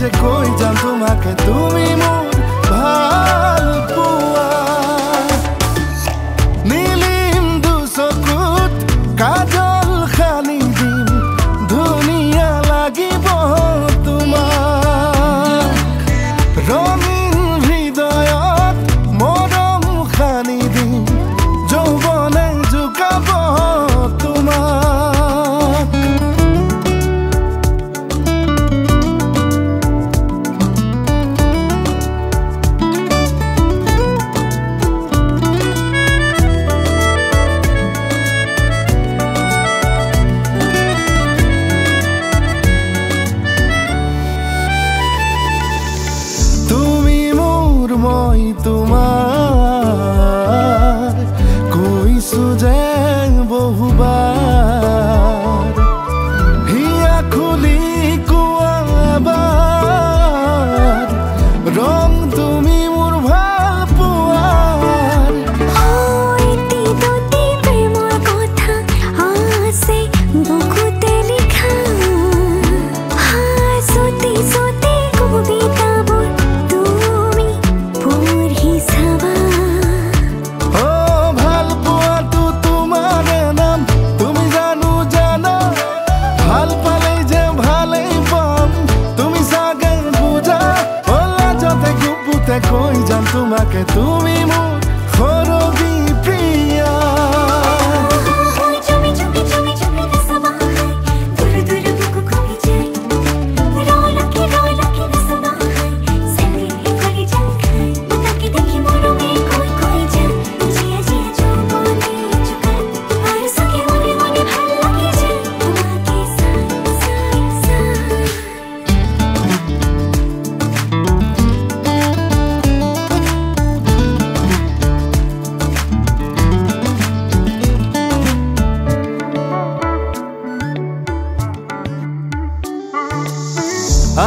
যে কই যান তোমাকে তুমি মোৰ ভাল পোৱা নীলিম দুচকুত কাজল খানি দিম ধুনীয়া লাগিব তোমাক ৰঙীন হৃদয়ত মৰম খানি দিম যৌৱনে জোকাব তোমাক মই তোমাৰ কৈছো যে বহুবাৰ হিয়া খুলি কোৱাবাৰ ৰং তুমি মোৰ ভাল পোৱাৰ প্ৰেমৰ কথা আছে বুকুতে লিখা হাঁচতি চতি কবিতাবোৰ কই যান তোমাকে তুমি মোৰ সৰবি প্ৰিয়া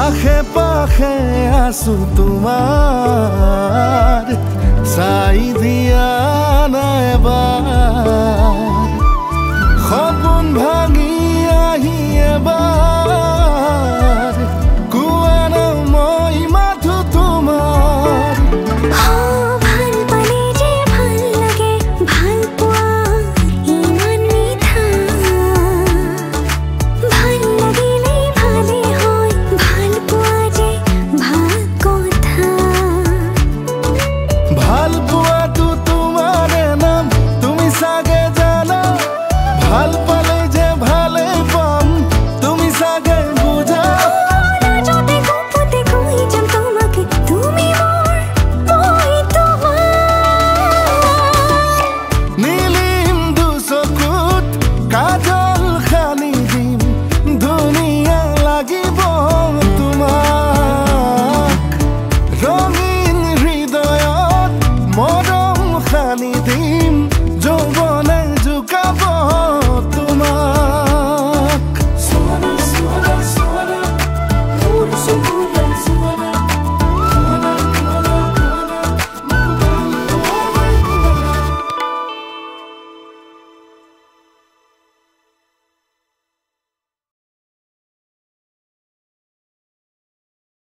আশে পাশে আছো তোমাৰ চাই দিয়া না এবাৰ সপোন ভাঙি আহি এবাৰ কোৱা না মই মাথো তোমাৰ ভাল পালে যে ভাল লাগে ভাল পোৱা ইমান মিঠা ভাল লাগিলে ভালে ভাল পোৱাটো তোমাৰে নাম তুমি চাগে জানা ভাল পালে যে ভালে পাম তুমি চাগে বুঝা যদি গোপতে কই যাম তোমাকে তুমি মোর মই তোমার নীলিম দুচকুত কাজল খানি দিম ধুনীয়া লাগিব তোমাক ৰঙীন হৃদয়ত মৰম খানি দিম যৌৱনে জোকাব তোমাক Suona, suona, suona, puro su